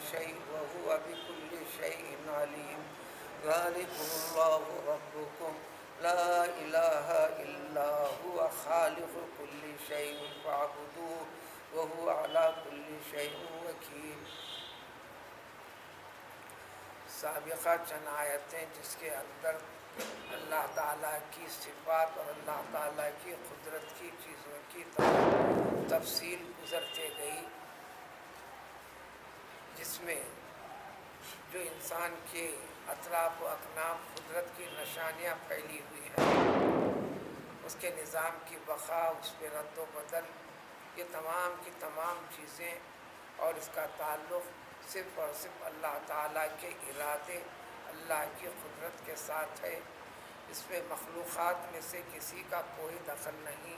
شيء وهو بكل شيء عليم ذلكم الله ربكم لا إله إلا هو خالق كل شيء فاعبدوه وهو على كل شيء وكيل۔ سابقہ چند آیتیں جس کے اندر اللہ تعالیٰ کی صفات اور اللہ تعالیٰ کی قدرت کی چیزوں کی تفصیل گزرتے گئی، جس میں جو انسان کے اطراف و اکناف قدرت کی نشانیاں پھیلی ہوئی ہیں، اس کے نظام کی بقا، اس پہ رد و بدل، یہ تمام کی تمام چیزیں اور اس کا تعلق صرف اور صرف اللہ تعالیٰ کے ارادے، اللہ کی قدرت کے ساتھ ہے۔ اس میں مخلوقات میں سے کسی کا کوئی دخل نہیں۔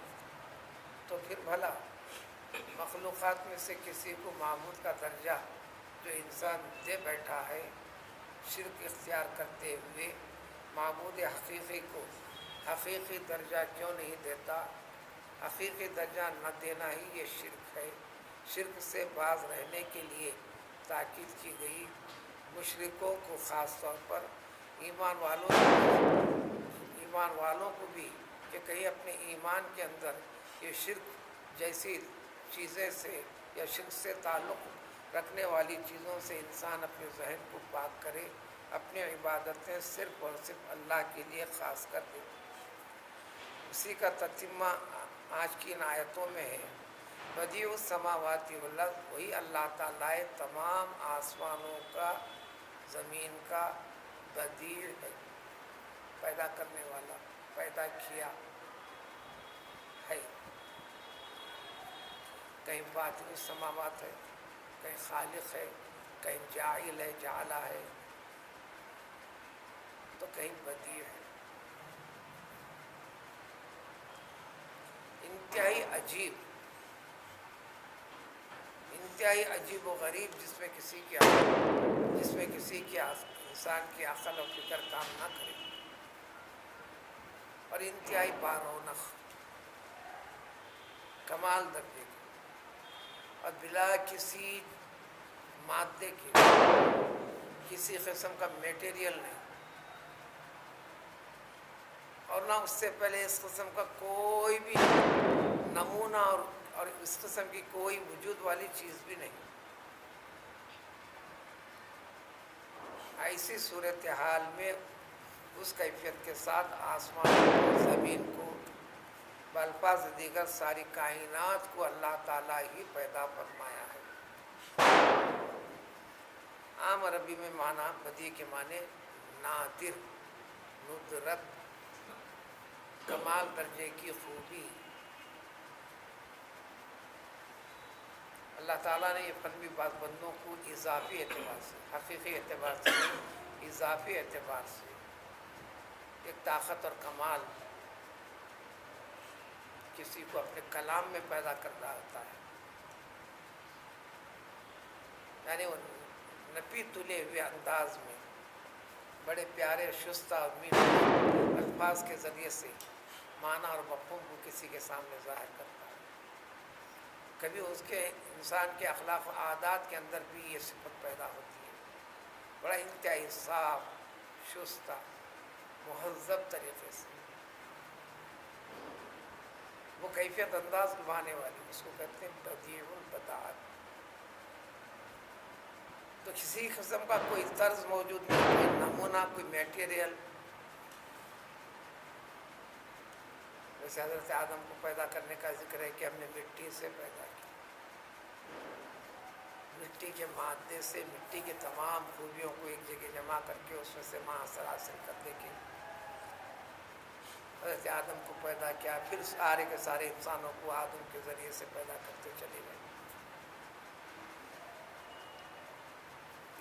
تو پھر بھلا مخلوقات میں سے کسی کو معبود کا درجہ جو انسان دے بیٹھا ہے، شرک اختیار کرتے ہوئے معبود حقیقی کو حقیقی درجہ کیوں نہیں دیتا؟ حقیقی درجہ نہ دینا ہی یہ شرک ہے۔ شرک سے باز رہنے کے لیے تاکید کی گئی۔ مشرکوں کو خاص طور پر، ایمان والوں کو بھی، کہ کہیں اپنے ایمان کے اندر یہ شرک جیسی چیزیں سے یا شرک سے تعلق رکھنے والی چیزوں سے انسان اپنے ذہن کو پاک کرے، اپنی عبادتیں صرف اور صرف اللہ کے لیے خاص کر دے۔ اسی کا تتمہ آج کی ان آیتوں میں ہے۔ بدیع السماوات والارض، وہی اللہ تعالیٰ تمام آسمانوں کا، زمین کا بدیع ہے، پیدا کرنے والا، پیدا کیا ہے۔ کہیں باطن السماوات ہے، کہیں خالق ہے، کہیں جاعل ہے، جعلہ ہے، تو کہیں بدیع ہے۔ انتہائی عجیب و غریب، جس میں کسی کی انسان کی عقل و فکر کام نہ کرے، اور انتہائی بارونق، کمال درجے کی، اور بلا کسی مادے کے، کسی قسم کا میٹیریل نہیں، اور نہ اس سے پہلے اس قسم کا کوئی بھی نمونہ اور اس قسم کی کوئی وجود والی چیز بھی نہیں۔ ایسی صورتحال میں اس کیفیت کے ساتھ آسمان کو، زمین کو، بالفاظ دیگر ساری کائنات کو اللہ تعالیٰ ہی پیدا فرمایا ہے۔ عام عربی میں معنی بدیع کے معنی نادر، ندرت، کمال درجے کی خوبی۔ اللہ تعالیٰ نے یہ فن بھی بعض بندوں کو اضافی اعتبار سے، حقیقی اعتبار سے نہیں، اضافی اعتبار سے ایک طاقت اور کمال کسی کو اپنے کلام میں پیدا کر رہا ہوتا ہے، یعنی وہ نپی تلے ہوئے انداز میں بڑے پیارے شستہ اور میٹھے الفاظ کے ذریعے سے معنی اور مفہوم کو کسی کے سامنے ظاہر کرتا ہے۔ کبھی اس کے انسان کے اخلاق و عادات کے اندر بھی یہ صفت پیدا ہوتی ہے، بڑا انتہائی صاف، شستہ، مہذب طریقے سے وہ کیفیت انداز نبھانے والی، اس کو کہتے ہیں بدیع البداعت۔ تو کسی قسم کا کوئی طرز موجود نہیں، کوئی نمونہ، کوئی میٹیریل۔ ویسے حضرت آدم کو پیدا کرنے کا ذکر ہے کہ ہم نے مٹی سے پیدا کیا، مٹی کے مادے سے، مٹی کی تمام خوبیوں کو ایک جگہ جمع کر کے اس میں سے معاصر حاصل کرنے کے حضرت آدم کو پیدا کیا، پھر سارے کے سارے انسانوں کو آدم کے ذریعے سے پیدا کرتے چلے گئے۔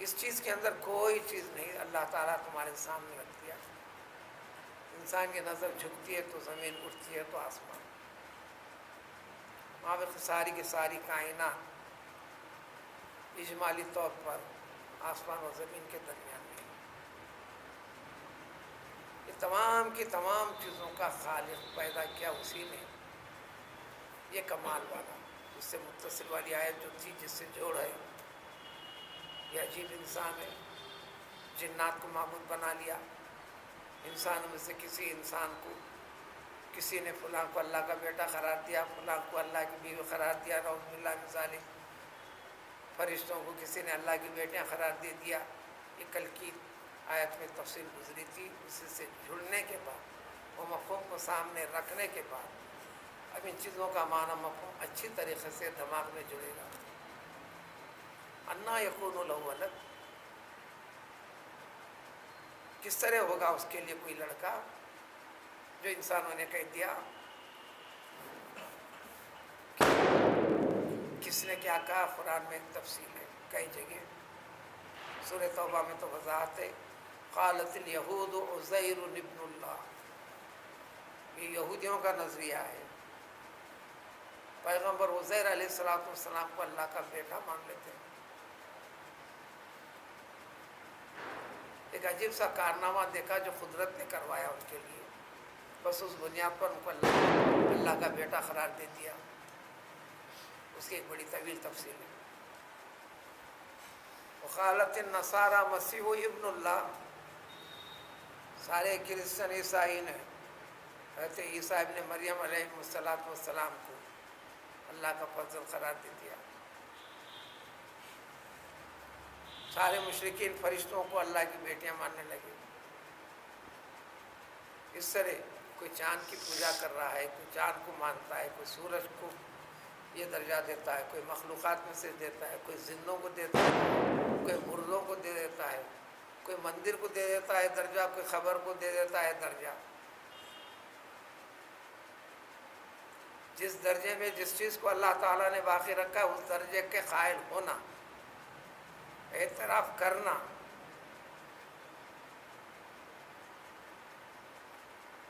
اس چیز کے اندر کوئی چیز نہیں، اللہ تعالیٰ تمہارے سامنے رکھ دیا۔ انسان کی نظر جھکتی ہے تو زمین، اٹھتی ہے تو آسمان، وہاں پہ ساری کی ساری کائنات اجمالی طور پر آسمان اور زمین کے درمیان میں، یہ تمام کی تمام چیزوں کا خالق پیدا کیا اسی نے۔ یہ کمال والا، اس سے متصل والی آیت جو تھی جس سے جوڑ ہے، عجیب انسان ہے، جنات کو معبود بنا لیا، انسانوں میں سے کسی انسان کو کسی نے فلاں کو اللہ کا بیٹا قرار دیا، فلاں کو اللہ کی بیوی قرار دیا، نعوذ باللہ من ذالک، فرشتوں کو کسی نے اللہ کی بیٹیاں قرار دے دیا۔ یہ کل کی آیت میں تفصیل گزری تھی۔ اسی سے جڑنے کے بعد، وہ مفہوم کو سامنے رکھنے کے بعد، اب ان چیزوں کا معنی مفہوم اچھی طریقے سے دماغ میں جڑے گا۔ انا یکون لہ ولد، کس طرح ہوگا اس کے لیے کوئی لڑکا؟ جو انسانوں نے کہہ دیا، کس نے کیا کہا؟ قرآن میں تفصیل ہے کئی جگہ، سورہ توبہ میں تو وضاحت ہے، قالت الیہود عزیر ابن اللہ، یہ یہودیوں کا نظریہ ہے، پیغمبر عزیر علیہ السلام کو اللہ کا بیٹا مان لیتے ہیں۔ ایک عجیب سا کارنامہ دیکھا جو قدرت نے کروایا ان کے لیے، بس اس بنیاد پر ان کو اللہ کا بیٹا قرار دے دیا۔ اس کی ایک بڑی طویل تفصیل ہے۔ وقالت النصارى مسیح ابن اللہ، سارے کرسچن عیسائی نے حضرت عیسیٰ ابن مریم علیہ السلام کو اللہ کا فضل قرار دے دیا۔ سارے مشرکین فرشتوں کو اللہ کی بیٹیاں ماننے لگے۔ اس طرح کوئی چاند کی پوجا کر رہا ہے، کوئی چاند کو مانتا ہے، کوئی سورج کو یہ درجہ دیتا ہے، کوئی مخلوقات میں سے دیتا ہے، کوئی زندوں کو دیتا ہے، کوئی مردوں کو دے دیتا ہے، کوئی مندر کو دے دیتا ہے درجہ، کوئی خبر کو دے دیتا ہے درجہ۔ جس درجے میں جس چیز کو اللہ تعالیٰ نے باقی رکھا ہے، اس درجے کے قائل ہونا، اعتراف کرنا،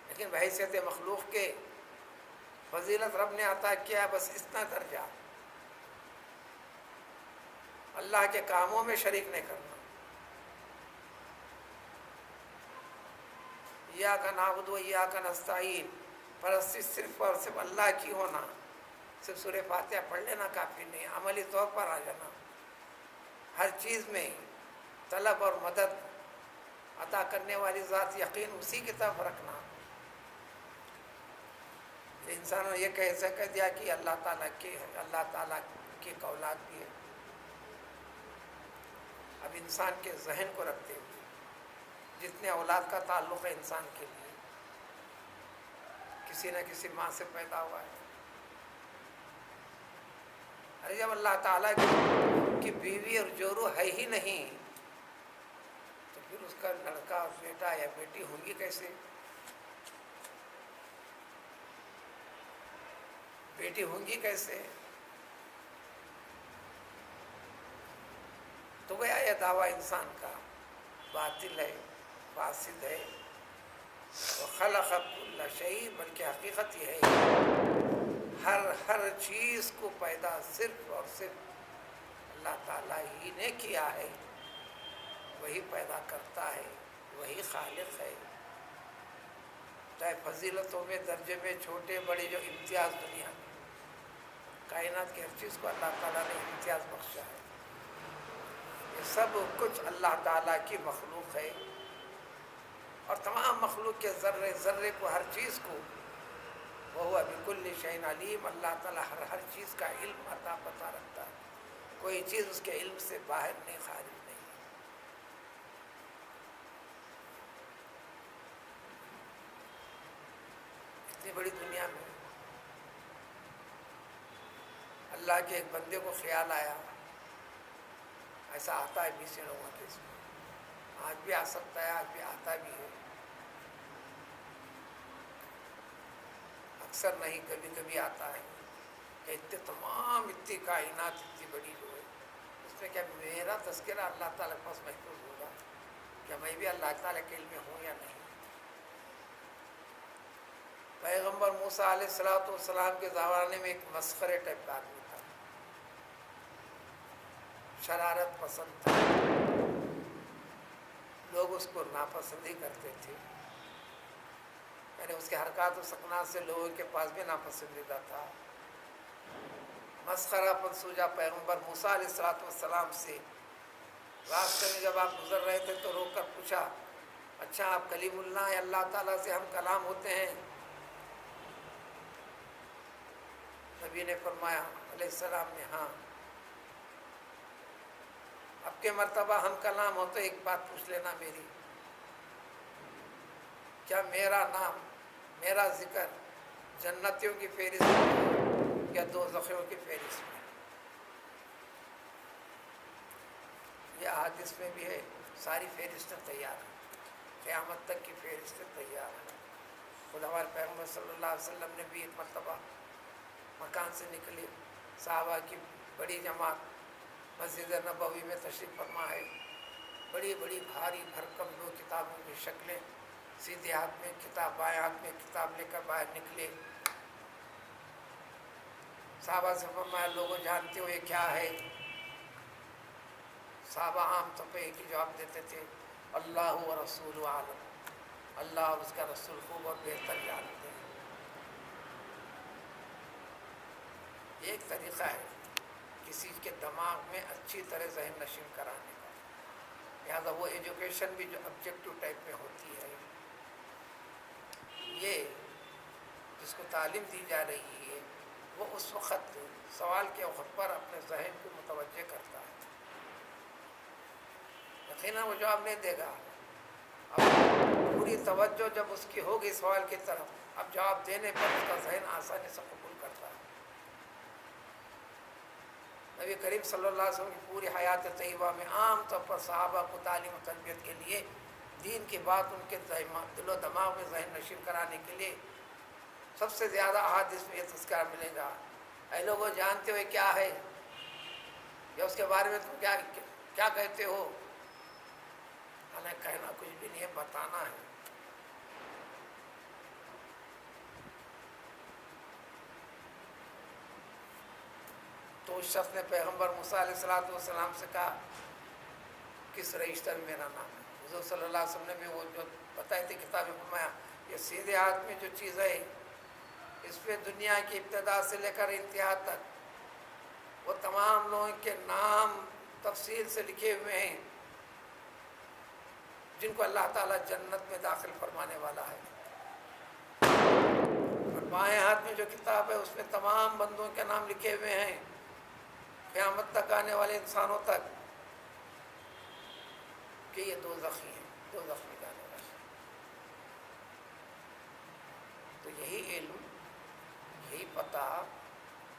لیکن بحیثیت مخلوق کے فضیلت رب نے عطا کیا، بس اتنا درجہ، اللہ کے کاموں میں شریک نہیں کرنا۔ ایاک نعبد و ایاک نستعین، پرستی صرف اور صرف اللہ کی ہونا، صرف سورہ فاتحہ پڑھ لینا کافی نہیں، عملی طور پر آ جانا، ہر چیز میں طلب اور مدد عطا کرنے والی ذات یقین اسی کی طرف رکھنا۔ انسانوں نے یہ کہہ دیا کہ اللہ تعالیٰ کی اولاد بھی ہے۔ اب انسان کے ذہن کو رکھتے ہوئے، جتنے اولاد کا تعلق ہے انسان کے لیے، کسی نہ کسی ماں سے پیدا ہوا ہے۔ ارے جب اللہ تعالیٰ کی بیوی اور جورو ہے ہی نہیں، تو پھر اس کا لڑکا بیٹا یا بیٹی ہوں گی کیسے؟ بیٹی ہوں گی کیسے؟ تو گیا یہ دعویٰ انسان کا باطل ہے، فاسد ہے۔ وَخَلَقَ كُلَّ شَيْءٍ، بلکہ حقیقت یہ ہے ہر چیز کو پیدا صرف اور صرف اللہ تعالیٰ ہی نے کیا ہے، وہی پیدا کرتا ہے، وہی خالق ہے۔ چاہے فضیلتوں میں درجے میں چھوٹے بڑے جو امتیاز دنیا میں، کائنات کی ہر چیز کو اللہ تعالیٰ نے امتیاز بخشا ہے۔ یہ سب کچھ اللہ تعالیٰ کی مخلوق ہے، اور تمام مخلوق کے ذرے ذرے کو، ہر چیز کو، وَهُوَ بِكُلِّ شَيْءٍ عَلِيمٌ، اللہ تعالیٰ ہر چیز کا علم عطا پتہ رکھتا ہے، کوئی چیز اس کے علم سے باہر نہیں، خارج نہیں۔ اتنی بڑی دنیا میں اللہ کے ایک بندے کو خیال آیا، ایسا آتا ہے 20 لوگوں کے اس میں، آج بھی آ سکتا ہے، آج بھی آتا بھی ہے، اکثر نہیں کبھی کبھی آتا ہے کہ اتنی کائنات اتنی بڑی جو ہے، اس میں کیا میرا تذکرہ اللہ تعالیٰ کے پاس محفوظ ہوگا؟ کیا میں بھی اللہ تعالیٰ کے علم میں ہوں یا نہیں؟ پیغمبر موسیٰ علیہ السلام کے زمانے میں ایک مسخرے ٹائپ کا آدمی تھا، شرارت پسند تھا، لوگ اس کو ناپسند ہی کرتے تھے، یعنی اس کے حرکات و سکنات سے لوگوں کے پاس بھی ناپسندیدہ تھا۔ مسخرہ منسوجہ پیغمبر موسیٰ علیہ السلام سے راستے میں جب آپ گزر رہے تھے تو روک کر پوچھا اچھا آپ کلیم اللہ ہیں، اللہ تعالیٰ سے ہم کلام ہوتے ہیں؟ نبی نے فرمایا علیہ السلام نے ہاں۔ اب کے مرتبہ ہم کلام ہو تو ایک بات پوچھ لینا میری، کیا میرا نام میرا ذکر جنتیوں کی فہرست میں یا دوزخیوں کی فہرست میں؟ یہ حدیث میں بھی ہے، ساری فہرستیں تیار ہیں، قیامت تک کی فہرستیں تیار ہیں۔ خود ہمارے پیغمبر صلی اللہ علیہ وسلم نے بھی ایک مرتبہ مکان سے نکلی، صحابہ کی بڑی جماعت مسجد نبوی میں تشریف فرما ہے، بڑی بڑی بھاری بھرکم دو کتابوں کی شکلیں، سیدھے ہاتھ میں کتاب بائیں ہاتھ میں کتاب لے کر باہر نکلے۔ صحابہ سے فرمایا لوگوں جانتے ہو یہ کیا ہے؟ صحابہ عام طور پہ ایک ہی جواب دیتے تھے، اللہ و رسول عالم، اللہ اور اس کا رسول خوب اور بہتر جانتے ہیں۔ ایک طریقہ ہے کسی کے دماغ میں اچھی طرح ذہن نشین کرانے کا، لہٰذا وہ ایجوکیشن بھی جو آبجیکٹو ٹائپ میں ہوتی ہے، یہ جس کو تعلیم دی جا رہی ہے وہ اس وقت سوال کے وقت پر اپنے ذہن کو متوجہ کرتا ہے، یقیناً وہ جواب نہیں دے گا، اب پوری توجہ جب اس کی ہوگی سوال کی طرف، اب جواب دینے پر اس کا ذہن آسانی سے قبول کرتا ہے۔ نبی کریم صلی اللہ علیہ وسلم کی پوری حیات طیبہ میں عام طور پر صحابہ کو تعلیم و تربیت کے لیے، دین کی بات ان کے دل و دماغ میں ذہن نشین کرانے کے لیے سب سے زیادہ احادیث میں یہ تذکرہ ملے گا، اے لوگوں جانتے ہوئے کیا ہے، یا اس کے بارے میں تم کیا کہتے ہو؟ حالانکہ کہنا کچھ بھی نہیں ہے، بتانا ہے۔ تو اس شخص نے پیغمبر موسیٰ علیہ السلام سے کہا کس رجسٹر میں میرا نام ہے؟ حضور صلی اللہ علیہ وسلم نے بھی وہ جو بتائی تھی کتاب میں فرمایا یہ سیدھے ہاتھ میں جو چیز ہے اس پہ دنیا کی ابتدا سے لے کر انتہا تک وہ تمام لوگوں کے نام تفصیل سے لکھے ہوئے ہیں جن کو اللہ تعالیٰ جنت میں داخل فرمانے والا ہے، اور بائیں ہاتھ میں جو کتاب ہے اس میں تمام بندوں کے نام لکھے ہوئے ہیں قیامت تک آنے والے انسانوں تک کہ یہ دوزخی ہیں، دوزخ میں جانے والے۔ تو یہی علم، یہی پتہ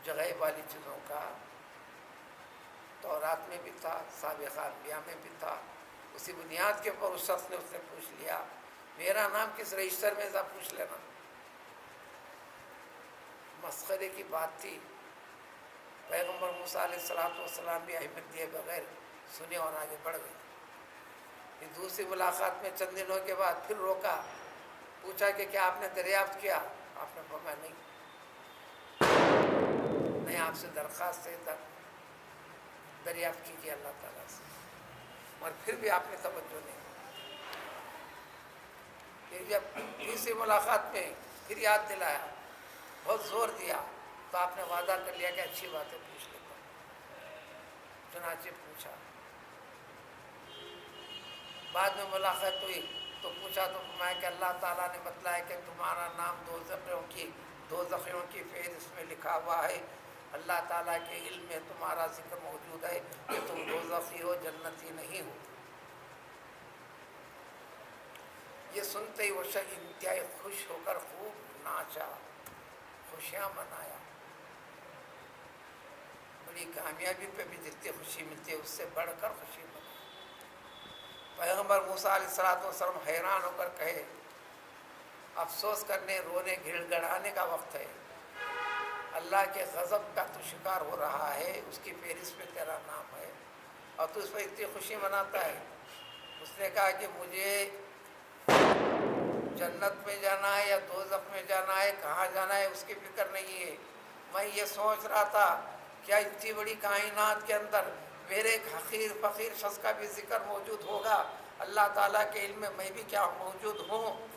جو غیب والی چیزوں کا تورات میں بھی تھا، سابقہ انبیاء میں بھی تھا، اسی بنیاد کے اوپر اس شخص نے اس سے پوچھ لیا میرا نام کس رجسٹر میں ذرا پوچھ لینا۔ مسخرے کی بات تھی، پیغمبر موسیٰ علیہ السلام بھی اہمیت دیے بغیر سنے اور آگے بڑھ گئے۔ پھر دوسری ملاقات میں چند دنوں کے بعد پھر روکا، پوچھا کہ کیا آپ نے دریافت کیا؟ آپ نے فرمایا نہیں، آپ سے درخواست ہے دریافت کیجیے اللہ تعالیٰ سے، اور پھر بھی آپ نے توجہ نہیں۔ پھر جب تیسری ملاقات میں پھر یاد دلایا، بہت زور دیا، تو آپ نے وعدہ کر لیا کہ اچھی باتیں پوچھ لیتا ہوں۔ چنانچہ پوچھا، بعد میں ملاقات ہوئی تو پوچھا تو فرمایا کہ اللہ تعالیٰ نے بتلایا کہ تمہارا نام دوزخیوں کی فہرست میں لکھا ہوا ہے، اللہ تعالیٰ کے علم میں تمہارا ذکر موجود ہے کہ تم دوزخی ہو، جنتی نہیں ہو۔ یہ سنتے ہی وہ شخص انتہائی خوش ہو کر خوب ناچا، خوشیاں منایا۔ بڑی کامیابی پہ بھی جتنی خوشی ملتی ہے اس سے بڑھ کر خوشی منائی۔ پیغمبر موسیٰ علیہ السلام حیران ہو کر کہے افسوس کرنے، رونے، گڑ گڑانے کا وقت ہے، اللہ کے غضب کا تو شکار ہو رہا ہے، اس کی فہرست میں تیرا نام ہے اور تو اس پر اتنی خوشی مناتا ہے۔ اس نے کہا کہ مجھے جنت میں جانا ہے یا دوزخ میں جانا ہے، کہاں جانا ہے اس کی فکر نہیں ہے، میں یہ سوچ رہا تھا کیا اتنی بڑی کائنات کے اندر میرے ایک حقیر فقیر شخص کا بھی ذکر موجود ہوگا، اللہ تعالیٰ کے علم میں میں بھی کیا موجود ہوں؟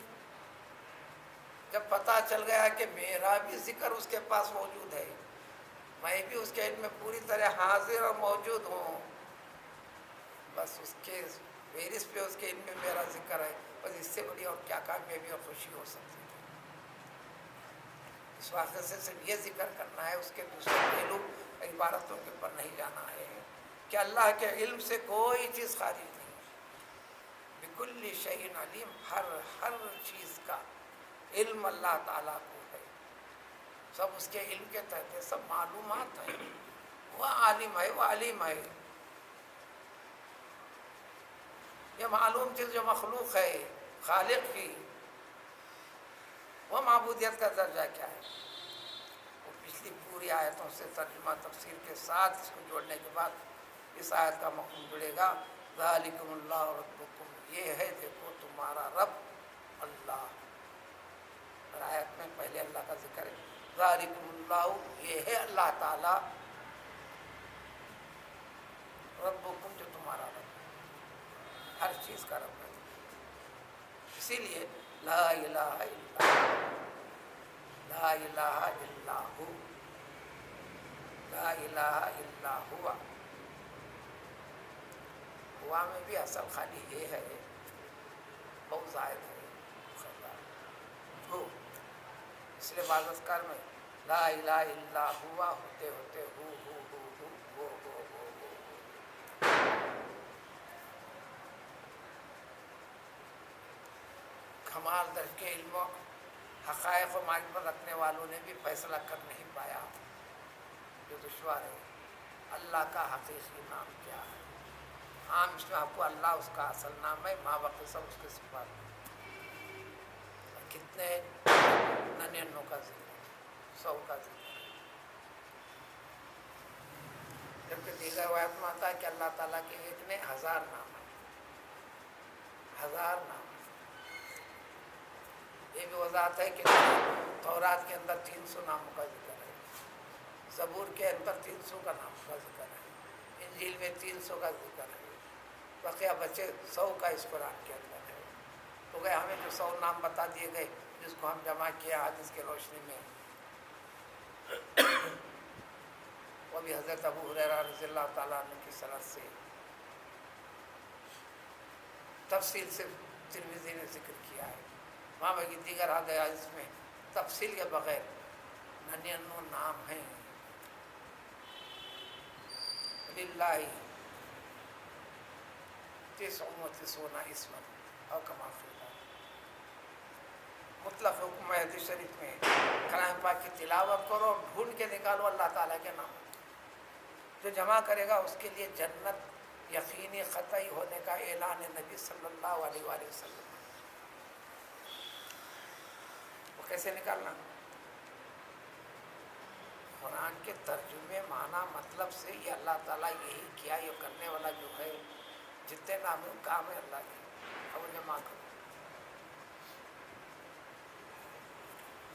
جب پتہ چل گیا کہ میرا بھی ذکر اس کے پاس موجود ہے، میں بھی اس کے علم میں پوری طرح حاضر اور موجود ہوں، بس بس اس کے فہرست پہ اس کے علم میں میرا ذکر ہے، بس اس سے بڑی اور کیا کامیابی اور خوشی ہو سکتی ہے؟ اس واقعے سے صرف یہ ذکر کرنا ہے، اس کے دوسرے پہلو عبارتوں کے اوپر نہیں جانا ہے کہ اللہ کے علم سے کوئی چیز خارج نہیں، بکل شیء علیم، ہر چیز کا علم اللہ تعالیٰ کو ہے، سب اس کے علم کے تحت ہے، سب معلومات ہیں، وہ عالم ہے، وہ علیم ہے۔ یہ معلوم چیز جو مخلوق ہے خالق کی، وہ معبودیت کا درجہ کیا ہے؟ وہ پچھلی پوری آیتوں سے ترجمہ تفسیر کے ساتھ اس کو جوڑنے کے بعد اس آیت کا مفہوم جڑے گا، ذالکم اللہ ربکم، یہ ہے دیکھو تمہارا رب اللہ۔ اور آیت میں پہلے اللہ کا ذکر ہے، ذالکم اللہ، یہ ہے اللہ تعالیٰ، ربکم، جو تمہارا رب ہے، ہر چیز کا رب ہے۔ اسی لیے لا الہ الا لا الہ الا ہو، لا الہ الا ہوا، ہوا میں بھی اصل خالی یہ ہے، بہت زائد ہے ہو، اس لیے بعض اذکار میں لا الہ الا ہوا ہوتے ہوتے ہو کمال درج کے علم و حقائق و معرفت رکھنے والوں نے بھی فیصلہ کر نہیں پایا جو دشوار ہے، اللہ کا حقیقی نام کیا ہے؟ عام اس میں آپ کو اللہ اس کا اصل نام ہے، ما بقی سب اس کے صفات ہیں، کتنے 99 کا ذکر ہے، 100 کا ذکر ہے، جبکہ دیگر روایت میں آتا ہے کہ اللہ تعالیٰ کے ایک نے 1000 نام ہیں، 1000 نام۔ یہ بھی وضاحت ہے کہ تورات کے اندر 300 ناموں کا ذکر ہے، زبور کے اندر 300 کا نام کا ذکر ہے، انجیل میں 300 کا ذکر ہے، بقیہ بچے 100 کا اس قرآن کے اندر ہے۔ تو گئے ہمیں جو 100 نام بتا دیے گئے جس کو ہم جمع کیا حدیث کے روشنی میں، وہ بھی حضرت ابو ہریرہ رضی اللہ تعالیٰ عنہ کی سند سے تفصیل سے ترمذی نے ذکر کیا ہے، وہاں باقی دیگر حدیث میں تفصیل کے بغیر 99 نام ہیں، للہ 99 اسما او کما قیل، مطلق حکم ہے حدیث شریف میں، کلام پاک کی تلاوت کرو، ڈھونڈ کے نکالو اللہ تعالیٰ کے نام، جو جمع کرے گا اس کے لیے جنت یقینی قطعی ہونے کا اعلان نبی صلی اللہ علیہ وآلہ وسلم۔ وہ کیسے نکالنا؟ قرآن کے ترجمے معنی مطلب سے یہ اللہ تعالیٰ یہی کیا، یہ کرنے والا جو ہے، جتنے نام کام ہے اللہ کے، اب وہ جمع کرو۔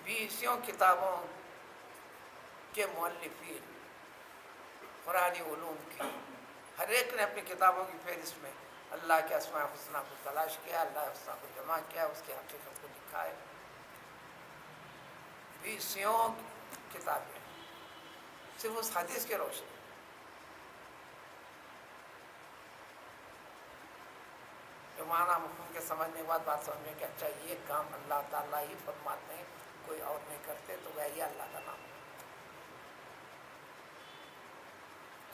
20 کتابوں کے مؤلفین قرآنی علوم کی، ہر ایک نے اپنی کتابوں کی فہرست میں اللہ کے اسماء الحسنی کو تلاش کیا، اللہ کے حسنی کو جمع کیا، اس کی حقیقت کو لکھا ہے۔ 20 کتابیں صرف اس حدیث کے روشنی، جو معنی مفہوم کے سمجھنے کے بعد بات سمجھنے کہ اچھا یہ کام اللہ تعالیٰ ہی فرماتے ہیں، کوئی اور نہیں کرتے، تو گیا یہ اللہ کا نام ہے۔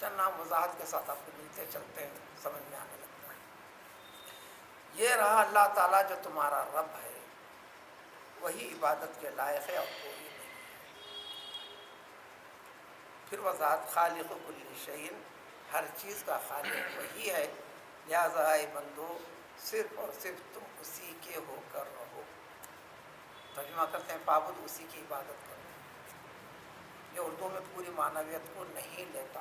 چند نام وضاحت کے ساتھ آپ کو ملتے چلتے ہیں، سمجھ میں آنے لگتا ہے۔ یہ رہا اللہ تعالیٰ جو تمہارا رب ہے، وہی عبادت کے لائق ہے اور کوئی نہیں ہے۔ پھر وضاحت، خالق کل شیء، ہر چیز کا خالق وہی ہے، لہذا اے بندو صرف اور صرف تم اسی کے ہو کر رہو۔ ترجمہ کرتے ہیں پابند اسی کی عبادت کرو، یہ اردو میں پوری معنویت کو نہیں لیتا،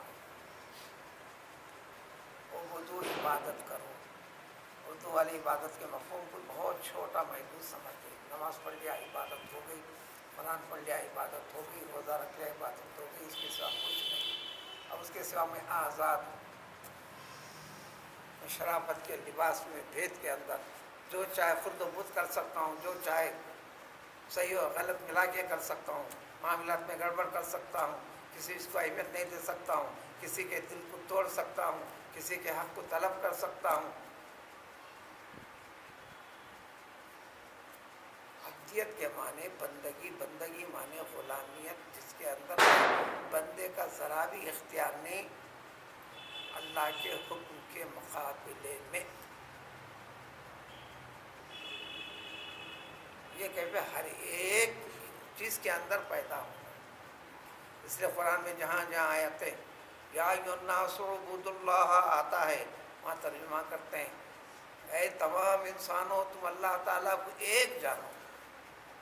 اردو عبادت کرو، اردو والی عبادت کے مفہوم کو بہت چھوٹا محدود سمجھتے ہیں، نماز پڑھ لیا عبادت ہو گئی، قرآن پڑھ لیا عبادت ہو گئی، روزہ رکھ لیا عبادت ہو گئی، اس کے سوا کچھ نہیں۔ اب اس کے سوا میں آزاد ہوں، شرافت کے لباس میں بھید کے اندر جو چاہے خرد و بد کر سکتا ہوں، جو چاہے صحیح اور غلط ملا کے کر سکتا ہوں، معاملات میں گڑبڑ کر سکتا ہوں، کسی اس کو اہمیت نہیں دے سکتا ہوں، کسی کے دل کو توڑ سکتا ہوں، کسی کے حق کو طلب کر سکتا ہوں۔ عبدیت کے معنی بندگی، بندگی معنی غلامیت، جس کے اندر بندے کا ذرا بھی اختیار نہیں اللہ کے حکم کے مقابلے میں۔ یہ کہ ہر ایک چیز کے اندر پیدا ہونا، اس لیے قرآن میں جہاں جہاں آیتیں یا ایھا الناس اعبدوا اللہ آتا ہے، وہاں ترجمہ کرتے ہیں اے تمام انسانوں تم اللہ تعالیٰ کو ایک جانو۔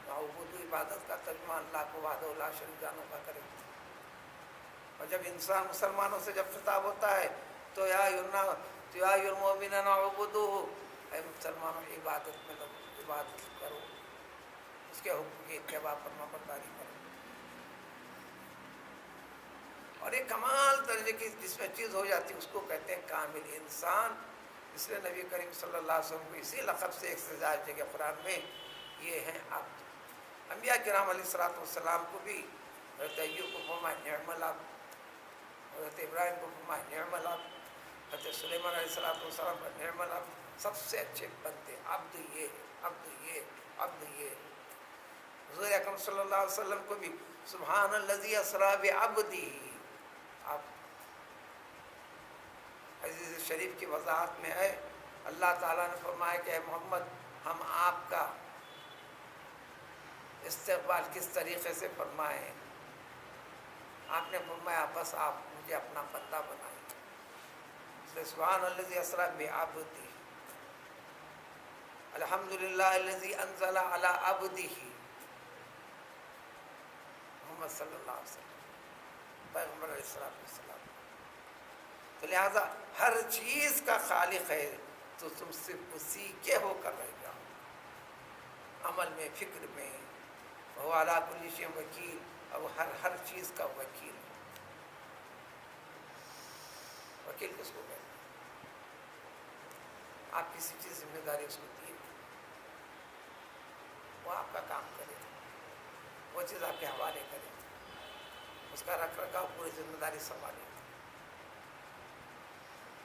اعبدوا عبادت کا ترجمہ اللہ کو وحدہ لا شریک جانو کا کرے۔ اور جب انسان مسلمانوں سے جب خطاب ہوتا ہے تو یا ایھا المؤمنون اعبدوا، اے مسلمانوں عبادت میں لگو، عبادت کرو، اس کے حکم کی اتباع فرما برداری کرو۔ اور ایک کمال درجے کی جس میں چیز ہو جاتی ہے اس کو کہتے ہیں کامل انسان۔ اس لیے نبی کریم صلی اللہ علیہ وسلم کو اسی لقب سے ایک سے زیادہ جگہ قرآن میں یہ ہیں عبد۔ انبیاء کرام علیہ الصلوۃ والسلام کو بھی حضرت ایوب کو فرمایا نعم العبد، حضرت ابراہیم کو فرمایا نعم العبد، حضرت سلیمان علیہ السلام کو نعم العبد، سب سے اچھے بندے عبد یہ، عبد یہ، عبد یہ۔ حضور اکرم صلی اللہ علیہ وسلم کو بھی سبحان الذی اسریٰ بعبدہ، حدیث شریف کی وضاحت میں ہے اللہ تعالیٰ نے فرمایا کہ اے محمد ہم آپ کا استقبال کس طریقے سے فرمائیں؟ آپ نے فرمایا بس آپ مجھے اپنا بندہ بنائیں۔ اس لیے سبحان الذی اسریٰ بعبدہ، الحمدللہ الذی انزل علی عبدہ محمد صلی اللہ علیہ وسلم، پیغمبر علیہ السلام۔ تو لہٰذا ہر چیز کا خالق ہے تو تم صرف اسی کے ہو کر رہ جاؤ، عمل میں، فکر میں، وہ علی کل شیء وکیل، اب ہر چیز کا وکیل۔ وکیل کس کو کہتے ہیں؟ آپ کسی چیز ذمہ داری اس کو دیے، وہ آپ کا کام کرے، وہ چیز آپ کے حوالے کرے، اس کا رکھ رکھاؤ پوری ذمہ داری سنبھالے۔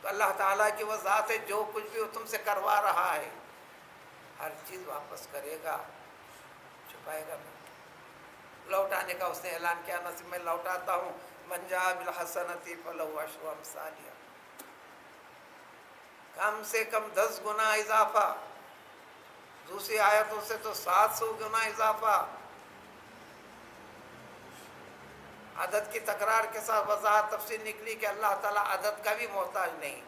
تو اللہ تعالیٰ کی وہ ذات ہے جو کچھ بھی وہ تم سے کروا رہا ہے ہر چیز واپس کرے گا، چھپائے گا نہیں۔ لوٹانے کا اس نے اعلان کیا، نہ صرف میں لوٹاتا ہوں، من جاء بالحسنۃ فلہ عشر امثالها، کم سے کم 10 گنا اضافہ، دوسری آیتوں سے تو 700 گنا اضافہ۔ عدد کی تکرار کے ساتھ وضاحت تفصیل نکلی کہ اللہ تعالیٰ عدد کا بھی محتاج نہیں،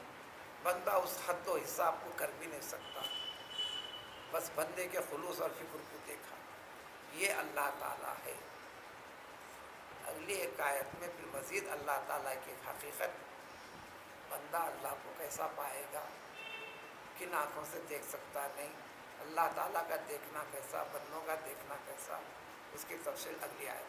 بندہ اس حد و حساب کو کر بھی نہیں سکتا، بس بندے کے خلوص اور فکر کو دیکھا، یہ اللہ تعالیٰ ہے۔ اگلی ایک آیت میں پھر مزید اللہ تعالیٰ کی حقیقت، بندہ اللہ کو کیسا پائے گا، کن آنکھوں سے دیکھ سکتا نہیں، اللہ تعالیٰ کا دیکھنا کیسا، بندوں کا دیکھنا کیسا، اس کی تفصیل اگلی آیت۔